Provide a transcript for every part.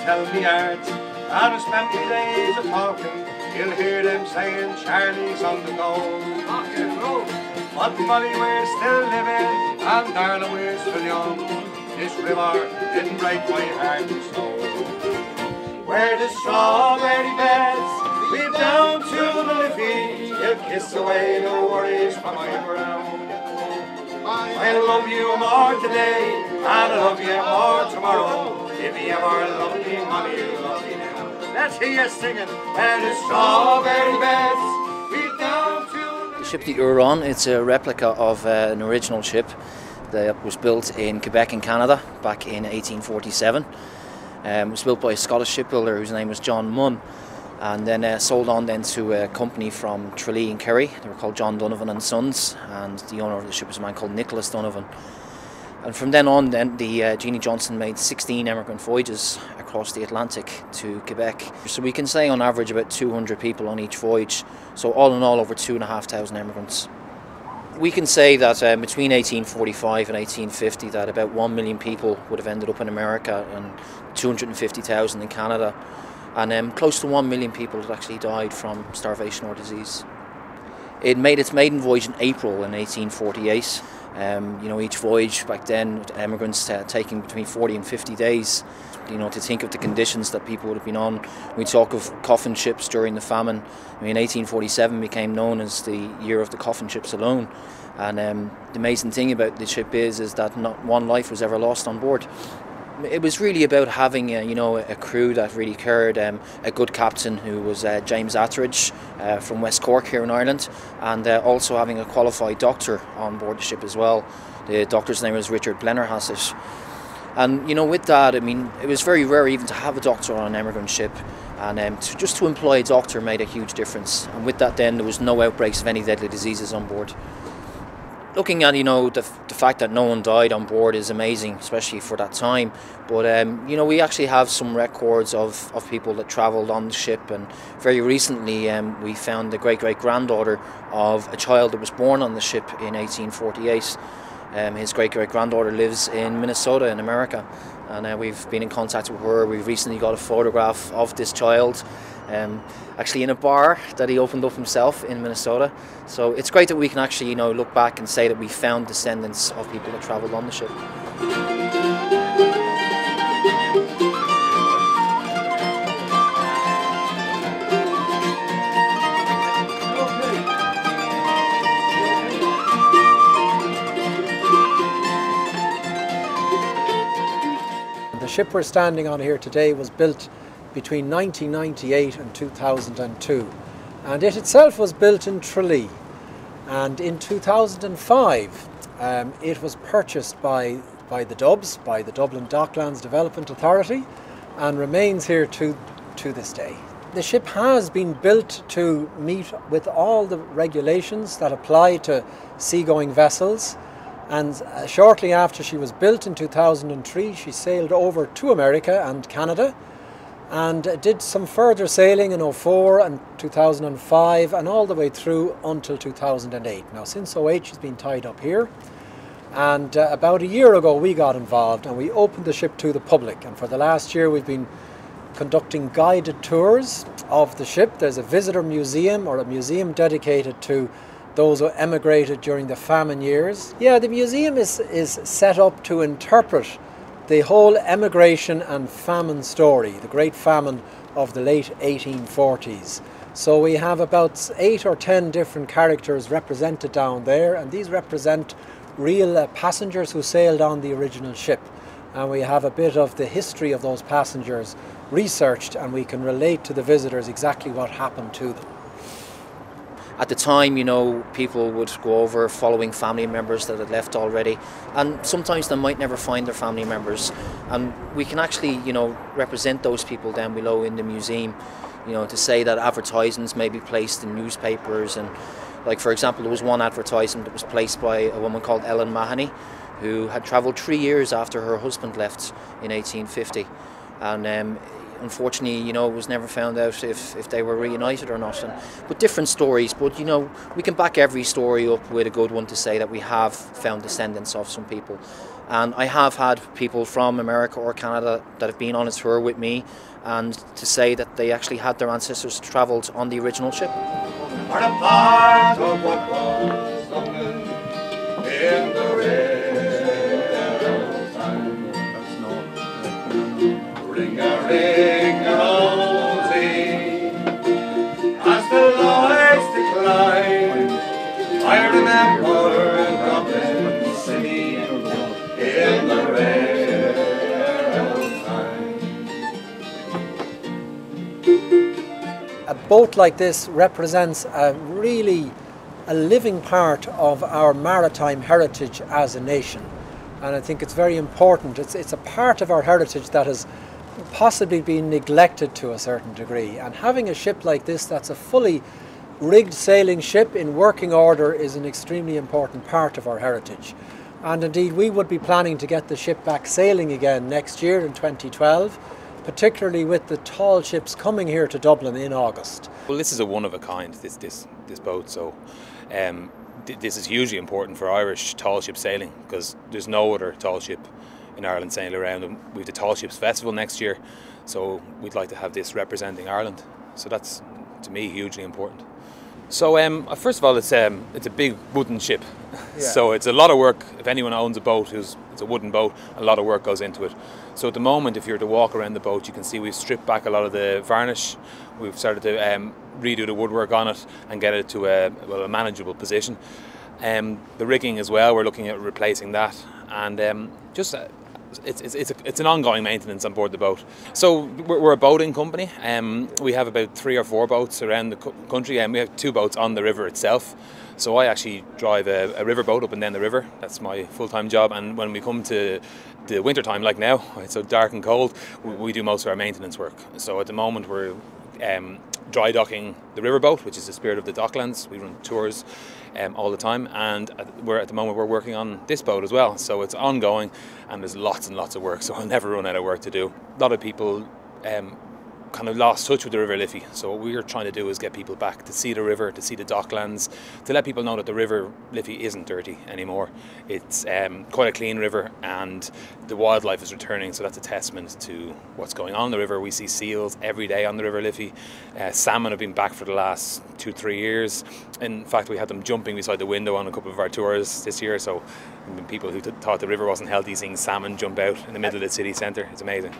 tell me yards, and I spent me days a talking. You'll hear them saying Charlie's on the go. But Molly, we're still living, and darling, we're still young. This river didn't break my heart and soul. Where the strawberry beds lead down to the Liffey, you'll kiss away the worries from my brow. I love you more today, and I love you more tomorrow. If you ever love me, Molly, you love me now. Let's hear you singing. Where the strawberry beds lead down to the ship that you're on, it's a replica of an original ship that was built in Quebec in Canada back in 1847. It was built by a Scottish shipbuilder whose name was John Munn, and then sold on then to a company from Tralee in Kerry. They were called John Donovan and Sons, and the owner of the ship was a man called Nicholas Donovan. And from then on, the Jeanie Johnston made 16 emigrant voyages across the Atlantic to Quebec. So we can say on average about 200 people on each voyage. So all in all, over 2,500 emigrants. We can say that between 1845 and 1850 that about 1 million people would have ended up in America and 250,000 in Canada. And close to 1 million people had actually died from starvation or disease. It made its maiden voyage in April in 1848. Each voyage back then, emigrants taking between 40 and 50 days. To think of the conditions that people would have been on. We talk of coffin ships during the famine. 1847 became known as the year of the coffin ships alone. And the amazing thing about the ship is that not one life was ever lost on board. It was really about having a crew that really cared, a good captain who was James Attridge from West Cork here in Ireland, and also having a qualified doctor on board the ship as well. The doctor's name was Richard Blennerhassett. And with that, it was very rare even to have a doctor on an emigrant ship, and just to employ a doctor made a huge difference. And with that then there was no outbreaks of any deadly diseases on board. Looking at the fact that no one died on board is amazing, especially for that time. But we actually have some records of people that travelled on the ship, and very recently we found the great-great-granddaughter of a child that was born on the ship in 1848. His great-great-granddaughter lives in Minnesota in America, and we've been in contact with her. We've recently got a photograph of this child, actually in a bar that he opened up himself in Minnesota. So it's great that we can actually look back and say that we found descendants of people that travelled on the ship. The ship we're standing on here today was built between 1998 and 2002, and it itself was built in Tralee, and in 2005 it was purchased by the Dubs, by the Dublins Docklands Development Authority, and remains here to this day. The ship has been built to meet with all the regulations that apply to seagoing vessels. And shortly after she was built in 2003, she sailed over to America and Canada, and did some further sailing in 2004 and 2005 and all the way through until 2008. Now since 2008 she's been tied up here, and about a year ago we got involved and we opened the ship to the public, and for the last year we've been conducting guided tours of the ship. There's a visitor museum, or a museum dedicated to those who emigrated during the famine years. Yeah, the museum is set up to interpret the whole emigration and famine story, the Great Famine of the late 1840s. So we have about 8 or 10 different characters represented down there, and these represent real passengers who sailed on the original ship. And we have a bit of the history of those passengers researched, and we can relate to the visitors exactly what happened to them. At the time, people would go over following family members that had left already, and sometimes they might never find their family members. And we can actually, represent those people down below in the museum, to say that advertisements may be placed in newspapers. And like, for example, there was one advertisement that was placed by a woman called Ellen Mahoney, who had travelled 3 years after her husband left in 1850. And unfortunately, it was never found out if they were reunited or not. But different stories, but we can back every story up with a good one to say that we have found descendants of some people. And I have had people from America or Canada that have been on a tour with me, and to say that they actually had their ancestors travelled on the original ship. Are a part of what was Dublin in the railroad time. Ring-a-ring-a-rosy, as the lights decline, I remember Dublin City in the railroad time. A boat like this represents a living part of our maritime heritage as a nation, and I think it's very important. It's a part of our heritage that has possibly been neglected to a certain degree, and having a ship like this that's a fully rigged sailing ship in working order is an extremely important part of our heritage. And indeed we would be planning to get the ship back sailing again next year in 2012, particularly with the tall ships coming here to Dublin in August. Well, this is a one of a kind, this boat, so this is hugely important for Irish tall ship sailing, because there's no other tall ship in Ireland sailing around, and we have the Tall Ships Festival next year, so we'd like to have this representing Ireland. So that's, to me, hugely important. So first of all, it's a big wooden ship, so it's a lot of work. If anyone owns a boat it's a wooden boat, a lot of work goes into it. So at the moment, if you were to walk around the boat, you can see we've stripped back a lot of the varnish. We've started to redo the woodwork on it and get it to a manageable position. The rigging as well, we're looking at replacing that, and it's an ongoing maintenance on board the boat. So we're a boating company. We have about 3 or 4 boats around the country, and we have 2 boats on the river itself. So I actually drive a river boat up and down the river. That's my full-time job. And when we come to the winter time, like now, it's so dark and cold, we do most of our maintenance work. So at the moment we're dry docking the riverboat, which is the spirit of the Docklands. We run tours all the time, and at the moment we're working on this boat as well. So it's ongoing, and there's lots and lots of work, so I'll never run out of work to do. A lot of people kind of lost touch with the River Liffey, so what we're trying to do is get people back to see the river, to see the Docklands, to let people know that the River Liffey isn't dirty anymore. It's quite a clean river, and the wildlife is returning, so that's a testament to what's going on in the river. We see seals every day on the River Liffey. Salmon have been back for the last 2-3 years. In fact, we had them jumping beside the window on a couple of our tours this year, so people who thought the river wasn't healthy seeing salmon jump out in the middle of the city centre. It's amazing.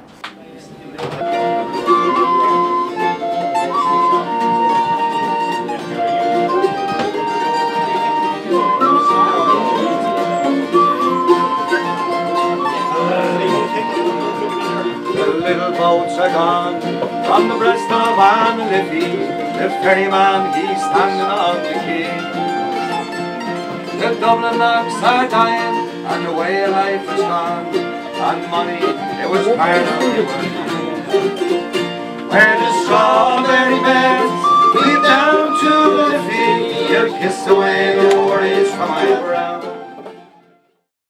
The little boats are gone from the breast of Anne Liffey. The ferryman, he's standing on the quay. The Dublin locks are dying, and the way of life is gone, and money, it was part of the work. Where the strawberry beds lead down to the Liffey, you'll kiss away the worries